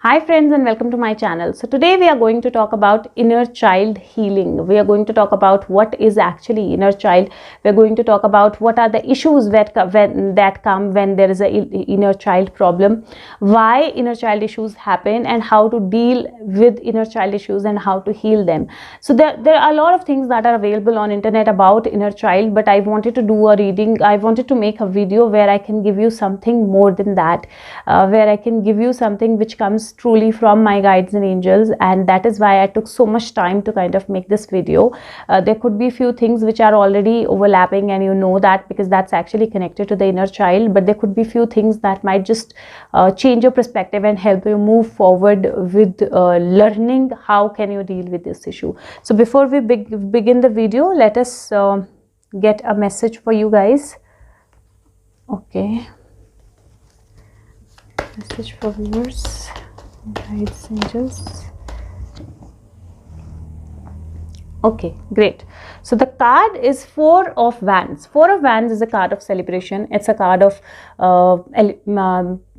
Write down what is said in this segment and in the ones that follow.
Hi friends and welcome to my channel. So today we are going to talk about inner child healing. We are going to talk about what is actually inner child. We are going to talk about what are the issues that come when there is a inner child problem, why inner child issues happen and how to deal with inner child issues and how to heal them. So there are a lot of things that are available on internet about inner child, but I wanted to do a reading. I wanted to make a video where I can give you something more than that, where I can give you something which comes truly from my guides and angels, and that is why I took so much time to kind of make this video. There could be few things which are already overlapping, and you know that because that's actually connected to the inner child, but there could be few things that might just change your perspective and help you move forward with learning how can you deal with this issue. So before we begin the video, let us get a message for you guys. Okay, message for viewers, guides, angels. Okay, great. So the card is Four of Wands. Four of Wands is a card of celebration. It's a card of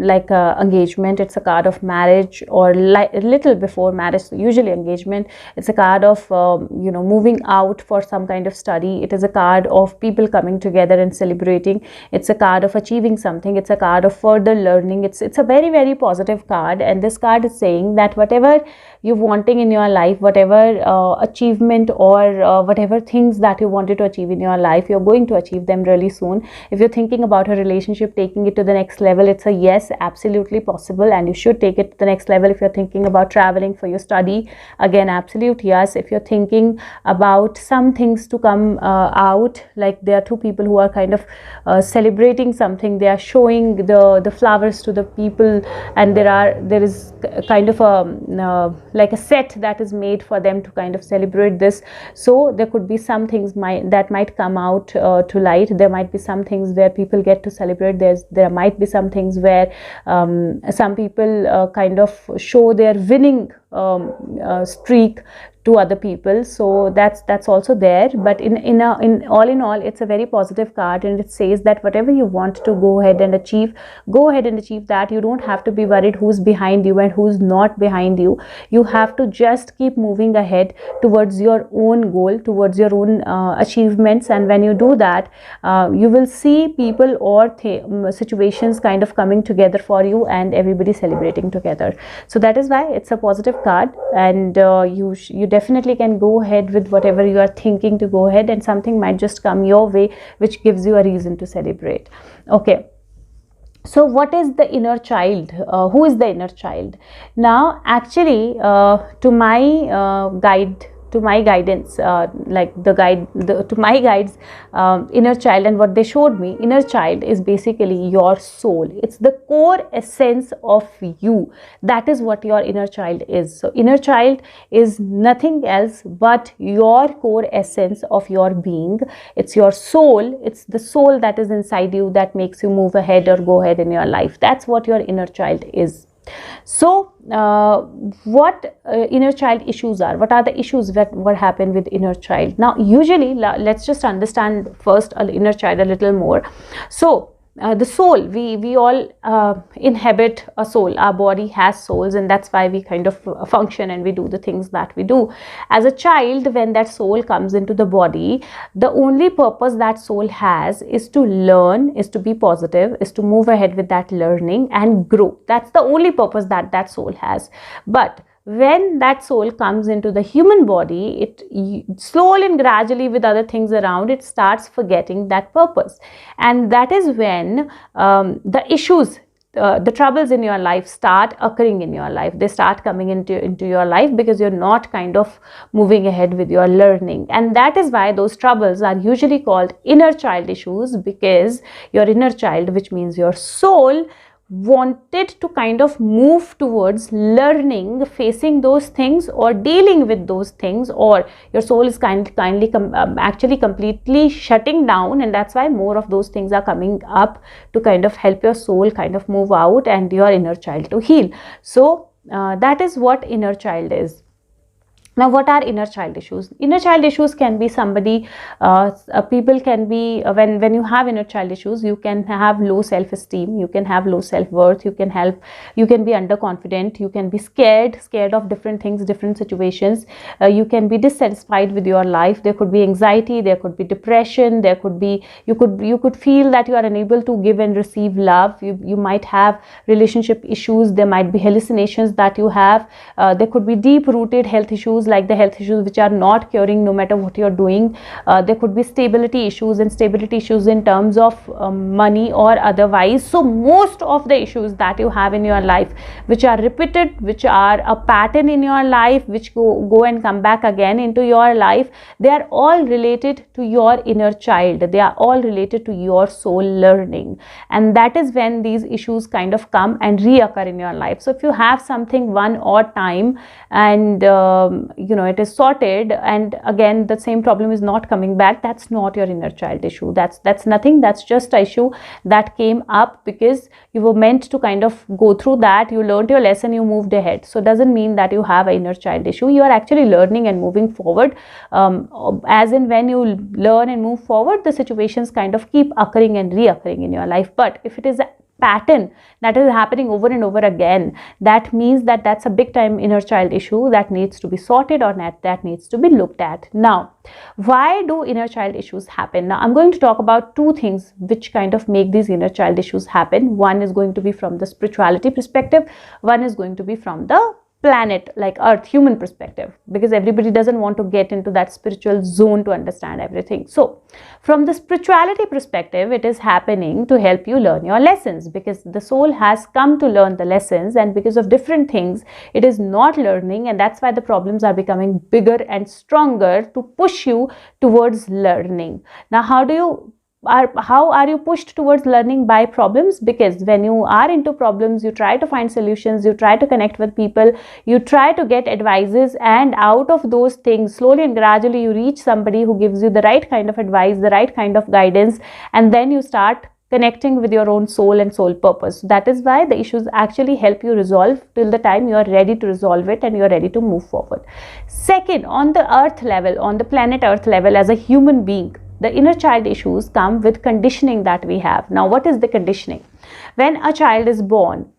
engagement. It's a card of marriage, or a little before marriage, usually engagement. It's a card of moving out for some kind of study. It is a card of people coming together and celebrating. It's a card of achieving something. It's a card of further learning. It's a very, very positive card, and this card is saying that whatever you're wanting in your life, whatever achievement or whatever things that you wanted to achieve in your life, you're going to achieve them really soon. If you're thinking about a relationship, taking it to the next level, it's a yes, absolutely possible, and you should take it to the next level. If you're thinking about traveling for your study, again, absolute yes. If you're thinking about some things to come out, like there are two people who are kind of celebrating something, they are showing the flowers to the people, and there is kind of a like a set that is made for them to kind of celebrate this. So there could be some things that might come out to light. There might be some things where people get to celebrate. There might be some things where some people kind of show their winning streak to other people. So that's also there. But in all, it's a very positive card, and it says that whatever you want to go ahead and achieve that. You don't have to be worried who's behind you and who's not behind you. You have to just keep moving ahead towards your own goal, towards your own achievements, and when you do that, you will see people or situations kind of coming together for you, and everybody celebrating together. So that is why it's a positive card, and you definitely can go ahead with whatever you are thinking to go ahead, and something might just come your way which gives you a reason to celebrate. Okay, so what is the inner child? Who is the inner child? Now actually to my guidance, to my guides, inner child, and what they showed me, inner child is basically your soul. It's the core essence of you. That is what your inner child is. So inner child is nothing else but your core essence of your being. It's your soul. It's the soul that is inside you that makes you move ahead or go ahead in your life. That's what your inner child is. So what inner child issues are? What are the issues that what happen with inner child? Now usually let's just understand first inner child a little more. So the soul, we all inhabit a soul. Our body has souls, and that's why we kind of function and we do the things that we do. As a child, when that soul comes into the body, the only purpose that soul has is to learn, is to be positive, is to move ahead with that learning and grow. That's the only purpose that soul has. But when that soul comes into the human body, it slowly and gradually, with other things around, it starts forgetting that purpose. And that is when the issues, the troubles in your life start occurring in your life. They start coming into your life because you're not kind of moving ahead with your learning. And that is why those troubles are usually called inner child issues, because your inner child, which means your soul, wanted to kind of move towards learning, facing those things or dealing with those things, or your soul is actually completely shutting down, and that's why more of those things are coming up to kind of help your soul kind of move out and your inner child to heal. So that is what inner child is. Now, what are inner child issues? Inner child issues can be somebody, people can be, when you have inner child issues, you can have low self-esteem, you can have low self-worth, you can be underconfident, you can be scared of different things, different situations, you can be dissatisfied with your life, there could be anxiety, there could be depression, there could be, you could feel that you are unable to give and receive love, you might have relationship issues, there might be hallucinations that you have, there could be deep-rooted health issues, like the health issues which are not curing no matter what you're doing. There could be stability issues, and stability issues in terms of money or otherwise. So most of the issues that you have in your life which are repeated, which are a pattern in your life, which go and come back again into your life, they are all related to your inner child, they are all related to your soul learning, and that is when these issues kind of come and reoccur in your life. So if you have something one odd time and it is sorted, and again the same problem is not coming back, that's not your inner child issue, that's nothing, that's just an issue that came up because you were meant to kind of go through that, you learned your lesson, you moved ahead. So it doesn't mean that you have an inner child issue, you are actually learning and moving forward. As in when you learn and move forward, the situations kind of keep occurring and reoccurring in your life. But if it is a pattern that is happening over and over again, that means that that's a big time inner child issue that needs to be sorted, or that needs to be looked at. Now, why do inner child issues happen? Now I'm going to talk about two things which kind of make these inner child issues happen. One is going to be from the spirituality perspective, one is going to be from the planet, like earth, human perspective, because everybody doesn't want to get into that spiritual zone to understand everything. So from the spirituality perspective, it is happening to help you learn your lessons, because the soul has come to learn the lessons, and because of different things it is not learning, and that's why the problems are becoming bigger and stronger to push you towards learning. Now how are you pushed towards learning? By problems, because when you are into problems, you try to find solutions, you try to connect with people, you try to get advices, and out of those things, slowly and gradually, you reach somebody who gives you the right kind of advice, the right kind of guidance, and then you start connecting with your own soul and soul purpose. That is why the issues actually help you resolve till the time you are ready to resolve it and you are ready to move forward. Second, on the earth level, on the planet earth level, as a human being, the inner child issues come with conditioning that we have. Now, what is the conditioning? When a child is born,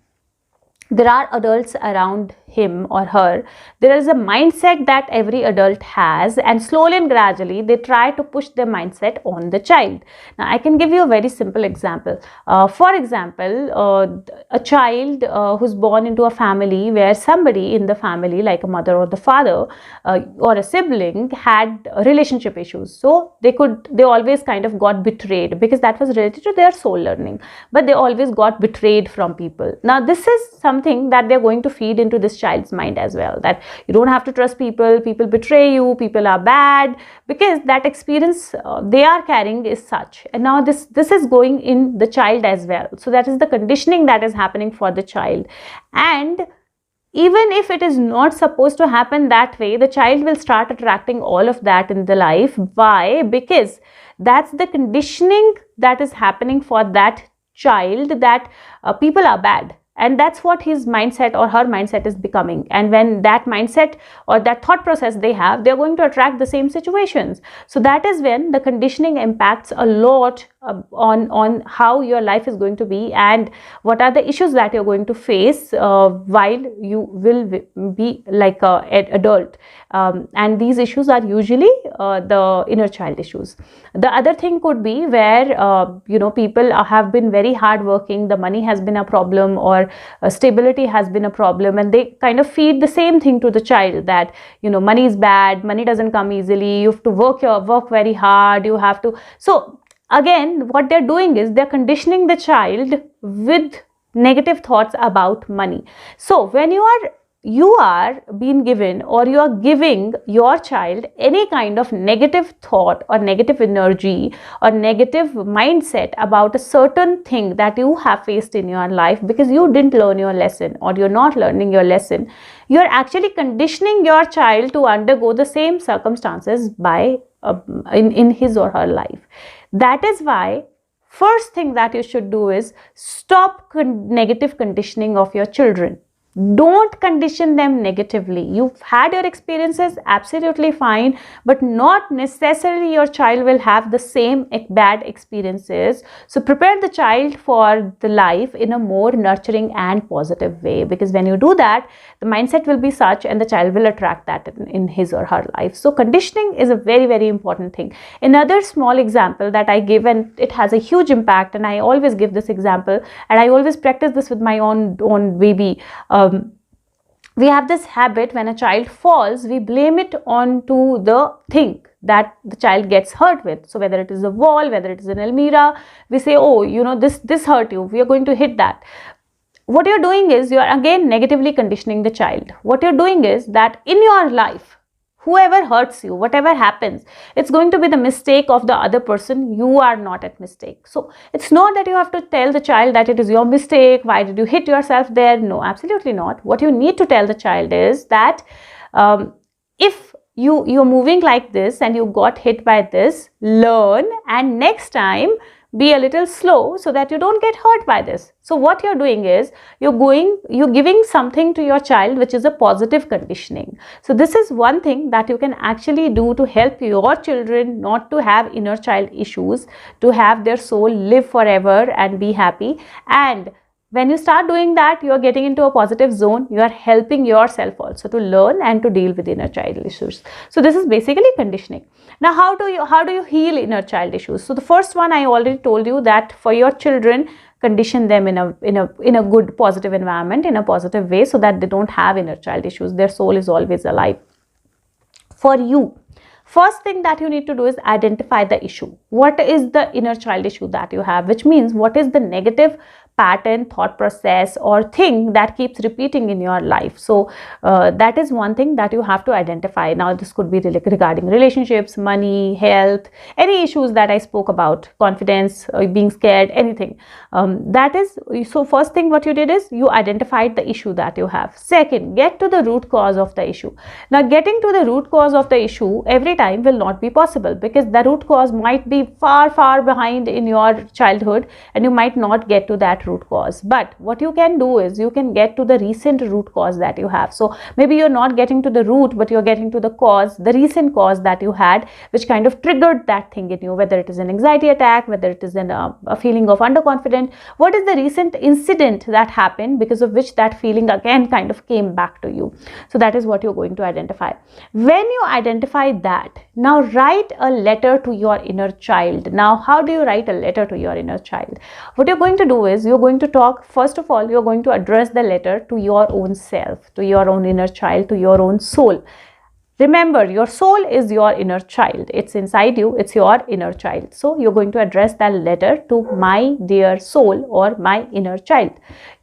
there are adults around him or her. There is a mindset that every adult has, and slowly and gradually they try to push their mindset on the child. Now I can give you a very simple example. For example, a child who's born into a family where somebody in the family, like a mother or the father or a sibling, had relationship issues, so they always kind of got betrayed, because that was related to their soul learning, but they always got betrayed from people. Now this is something that they're going to feed into this child's mind as well, that you don't have to trust people, people betray you, people are bad, because that experience they are carrying is such. And now this is going in the child as well. So that is the conditioning that is happening for the child. And even if it is not supposed to happen that way, the child will start attracting all of that in the life. Why? Because that's the conditioning that is happening for that child, that people are bad. And that's what his mindset or her mindset is becoming. And when that mindset or that thought process they have, they're going to attract the same situations. So that is when the conditioning impacts a lot on how your life is going to be, and what are the issues that you're going to face while you will be like an adult. And these issues are usually the inner child issues. The other thing could be where people have been very hardworking, the money has been a problem, or stability has been a problem, and they kind of feed the same thing to the child, that money is bad, money doesn't come easily, you have to work very hard, you have to. So again, what they're doing is they're conditioning the child with negative thoughts about money. So when you are being given, or you are giving your child any kind of negative thought or negative energy or negative mindset about a certain thing that you have faced in your life because you didn't learn your lesson, or you're not learning your lesson, you're actually conditioning your child to undergo the same circumstances in his or her life. That is why first thing that you should do is stop negative conditioning of your children. Don't condition them negatively. You've had your experiences, absolutely fine, but not necessarily your child will have the same bad experiences. So prepare the child for the life in a more nurturing and positive way, because when you do that, the mindset will be such and the child will attract that in his or her life. So conditioning is a very, very important thing. Another small example that I give, and it has a huge impact, and I always give this example, and I always practice this with my own baby. We have this habit, when a child falls, we blame it onto the thing that the child gets hurt with. So whether it is a wall, whether it is an almirah, we say, oh, this hurt you, we are going to hit that. What you're doing is, you are again negatively conditioning the child. What you're doing is that in your life, whoever hurts you, whatever happens, it's going to be the mistake of the other person. You are not at mistake. So it's not that you have to tell the child that it is your mistake. Why did you hit yourself there? No, absolutely not. What you need to tell the child is that if you're moving like this and you got hit by this, learn, and next time be a little slow so that you don't get hurt by this. So what you're doing is, you're giving something to your child which is a positive conditioning. So this is one thing that you can actually do to help your children not to have inner child issues, to have their soul live forever and be happy. And when you start doing that, you are getting into a positive zone. You are helping yourself also to learn and to deal with inner child issues. So this is basically conditioning. Now, how do you heal inner child issues? So the first one, I already told you that for your children, condition them in a good positive environment, in a positive way, so that they don't have inner child issues. Their soul is always alive. For you, first thing that you need to do is identify the issue. What is the inner child issue that you have? Which means, what is the negative pattern, thought process, or thing that keeps repeating in your life? So that is one thing that you have to identify. Now this could be regarding relationships, money, health, any issues that I spoke about, confidence, being scared, anything. So first thing what you did is, you identified the issue that you have. Second, get to the root cause of the issue. Now getting to the root cause of the issue every time will not be possible, because the root cause might be far behind in your childhood and you might not get to that root cause. But what you can do is, you can get to the recent root cause that you have. So maybe you're not getting to the root, but you're getting to the cause, the recent cause that you had, which kind of triggered that thing in you, whether it is an anxiety attack, whether it is a feeling of underconfident. What is the recent incident that happened because of which that feeling again kind of came back to you? So that is what you're going to identify. When you identify that, now write a letter to your inner child. Now, how do you write a letter to your inner child? What you're going to do is, you're going to talk, first of all, you're going to address the letter to your own self, to your own inner child, to your own soul. Remember, your soul is your inner child. It's inside you. It's your inner child. So you're going to address that letter to my dear soul, or my inner child.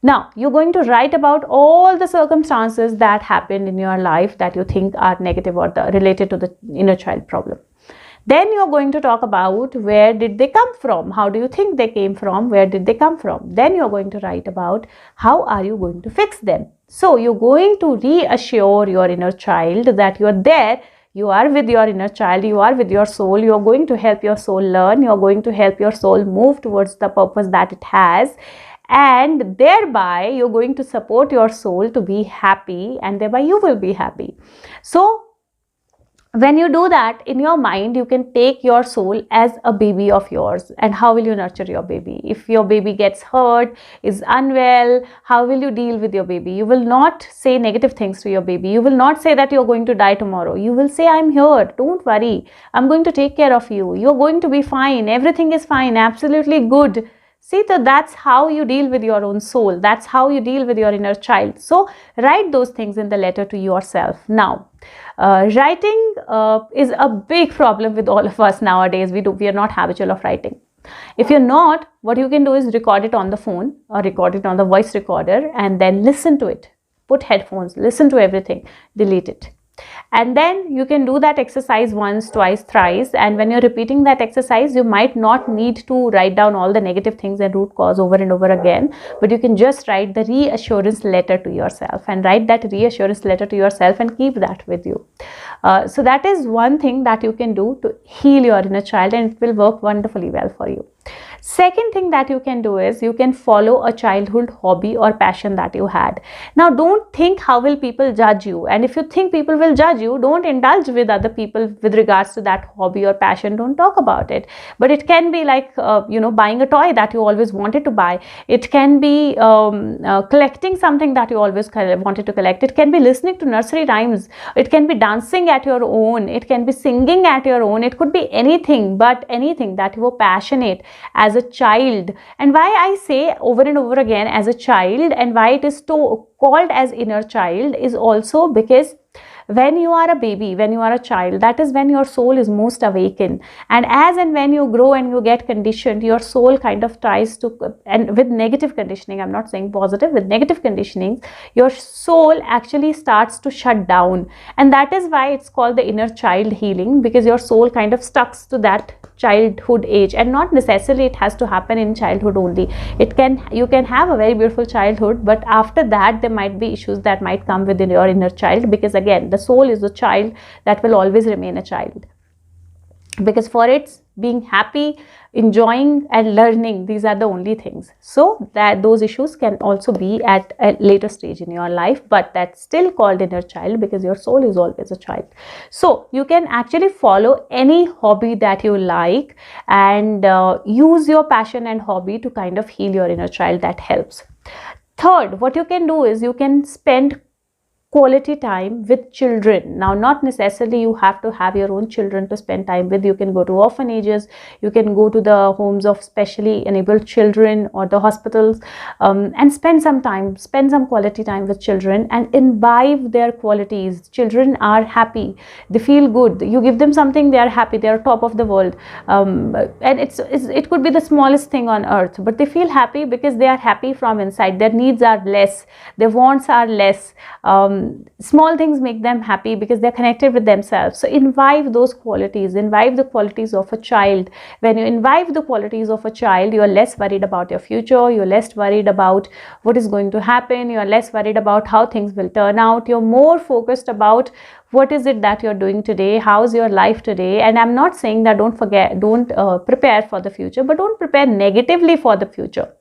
Now, you're going to write about all the circumstances that happened in your life that you think are negative or related to the inner child problem. Then you're going to talk about, where did they come from? How do you think they came from? Where did they come from? Then you're going to write about, how are you going to fix them? So you're going to reassure your inner child that you're there. You are with your inner child, you are with your soul, you are going to help your soul learn, you are going to help your soul move towards the purpose that it has, and thereby you're going to support your soul to be happy, and thereby you will be happy. So when you do that, in your mind, you can take your soul as a baby of yours. And how will you nurture your baby? If your baby gets hurt, is unwell, how will you deal with your baby? You will not say negative things to your baby. You will not say that you're going to die tomorrow. You will say, I'm here, don't worry, I'm going to take care of you, you're going to be fine, everything is fine, absolutely good. See, so that's how you deal with your own soul. That's how you deal with your inner child. So write those things in the letter to yourself. Now, writing is a big problem with all of us nowadays. We are not habitual of writing. If you're not, what you can do is record it on the phone or record it on the voice recorder and then listen to it. Put headphones, listen to everything, delete it. And then you can do that exercise once, twice, thrice, and when you're repeating that exercise, you might not need to write down all the negative things and root cause over and over again, but you can just write the reassurance letter to yourself, and write that reassurance letter to yourself and keep that with you. So that is one thing that you can do to heal your inner child, and it will work wonderfully well for you. Second thing that you can do is you can follow a childhood hobby or passion that you had. Now don't think how will people judge you, and if you think people will judge you, don't indulge with other people with regards to that hobby or passion. Don't talk about it. But it can be like buying a toy that you always wanted to buy. It can be collecting something that you always wanted to collect. It can be listening to nursery rhymes. It can be dancing at your own. It can be singing at your own. It could be anything, but anything that you were passionate as a child. And why I say over and over again as a child, and why it is called as inner child, is also because when you are a baby, when you are a child, that is when your soul is most awakened. And as and when you grow and you get conditioned, your soul kind of tries to, and with negative conditioning, I'm not saying positive, with negative conditioning, your soul actually starts to shut down. And that is why it's called the inner child healing, because your soul kind of stuck to that childhood age. And not necessarily it has to happen in childhood only. You can have a very beautiful childhood, but after that there might be issues that might come within your inner child, because again, the soul is a child that will always remain a child, because for it's being happy, enjoying and learning, these are the only things. So that those issues can also be at a later stage in your life, but that's still called inner child because your soul is always a child. So you can actually follow any hobby that you like and use your passion and hobby to kind of heal your inner child. That helps. Third, what you can do is you can spend quality time with children. Now, not necessarily you have to have your own children to spend time with. You can go to orphanages, you can go to the homes of specially enabled children or the hospitals, and spend some quality time with children and imbibe their qualities. Children are happy, they feel good. You give them something, they are happy, they are top of the world, and it could be the smallest thing on earth, but they feel happy because they are happy from inside. Their needs are less, their wants are less. Small things make them happy because they're connected with themselves. So imbibe those qualities, imbibe the qualities of a child. When you imbibe the qualities of a child, you are less worried about your future, you're less worried about what is going to happen, you are less worried about how things will turn out. You're more focused about what is it that you're doing today, how's your life today. And I'm not saying that don't prepare for the future, but don't prepare negatively for the future.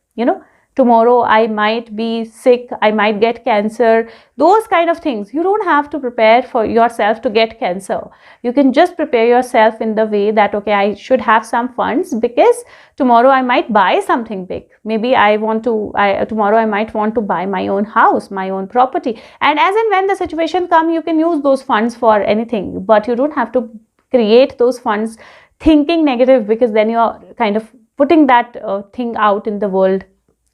Tomorrow I might be sick, I might get cancer, those kind of things. You don't have to prepare for yourself to get cancer. You can just prepare yourself in the way that, okay, I should have some funds because tomorrow I might buy something big. Maybe tomorrow I might want to buy my own house, my own property. And as and when the situation comes, you can use those funds for anything, but you don't have to create those funds thinking negative, because then you're kind of putting that thing out in the world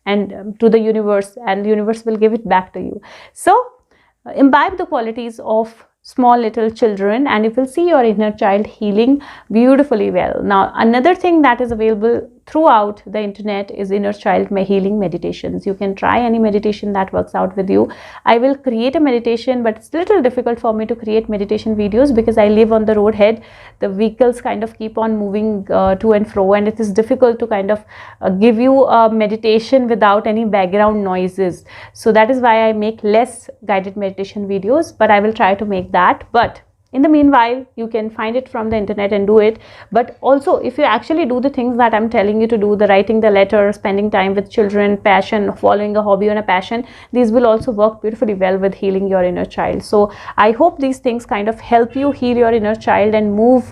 and to the universe, and the universe will give it back to you. So imbibe the qualities of small little children and you will see your inner child healing beautifully well. Now, another thing that is available throughout the internet is inner child healing meditations. You can try any meditation that works out with you. I will create a meditation, but it's a little difficult for me to create meditation videos because I live on the roadhead. The vehicles kind of keep on moving to and fro, and it is difficult to kind of give you a meditation without any background noises. So that is why I make less guided meditation videos, but I will try to make that. But in the meanwhile, you can find it from the internet and do it. But also, if you actually do the things that I'm telling you to do, the writing the letter, spending time with children, passion, following a hobby and a passion, these will also work beautifully well with healing your inner child. So I hope these things kind of help you heal your inner child and move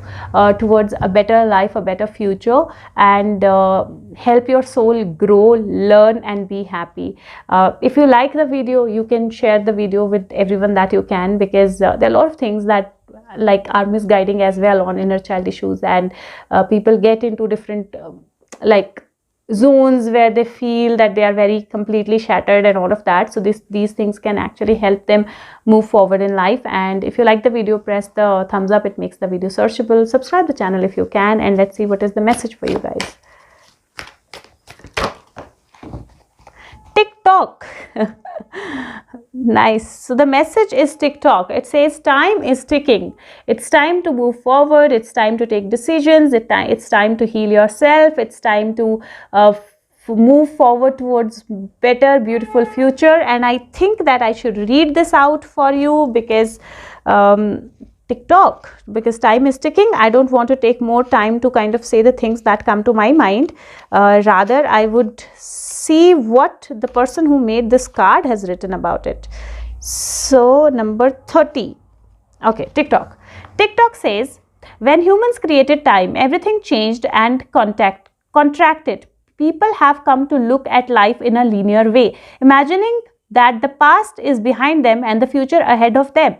towards a better life, a better future, and help your soul grow, learn and be happy. If you like the video, you can share the video with everyone that you can, because there are a lot of things that are misguiding as well on inner child issues, and people get into different zones where they feel that they are very completely shattered and all of that. So these things can actually help them move forward in life. And if you like the video, press the thumbs up, it makes the video searchable. Subscribe the channel if you can, and let's see what is the message for you guys. TikTok. Nice. So the message is TikTok. It says time is ticking. It's time to move forward. It's time to take decisions. It's time to heal yourself. It's time to move forward towards better, beautiful future. And I think that I should read this out for you, because TikTok, because time is ticking. I don't want to take more time to kind of say the things that come to my mind. Rather, I would see what the person who made this card has written about it. So number 30. Okay, TikTok. TikTok says, when humans created time, everything changed and contracted. People have come to look at life in a linear way, imagining that the past is behind them and the future ahead of them.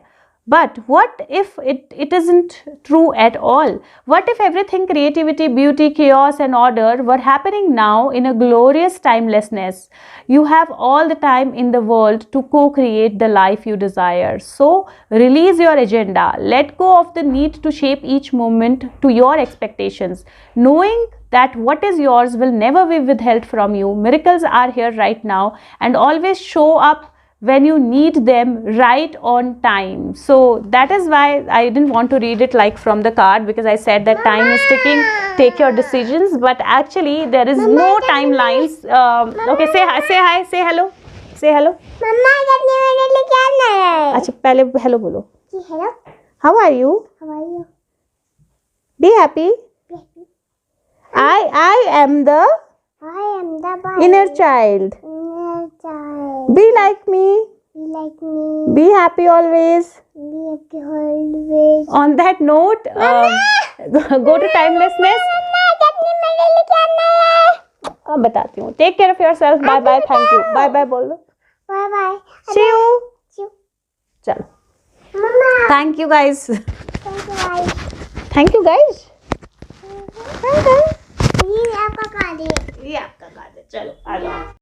But what if it isn't true at all? What if everything, creativity, beauty, chaos and order, were happening now in a glorious timelessness? You have all the time in the world to co-create the life you desire. So release your agenda. Let go of the need to shape each moment to your expectations, knowing that what is yours will never be withheld from you. Miracles are here right now and always show up when you need them, right on time. So that is why I didn't want to read it like from the card, because I said that time is ticking, take your decisions, but actually there is no timelines. Okay, say hi, say hello, say hello. मम्मा कितने minute लेके आना है? अच्छा पहले hello बोलो. Hello. How are you? How are you? Be happy. I am the boy. inner child. Inner child. Be like me. Be like me. Be happy always. Be happy always. On that note, go to timelessness. मम्मा कितने minute लेके आना है? अब बताती हूँ. Take care of yourself. Bye bye. Thank you. Bye bye बोल दो. Bye bye. See you. See you. चलो. मम्मा. Thank you guys. Thank you guys. Thank you guys. ये आपका कार्ड है. ये आपका कार्ड है. चलो आ जाओ.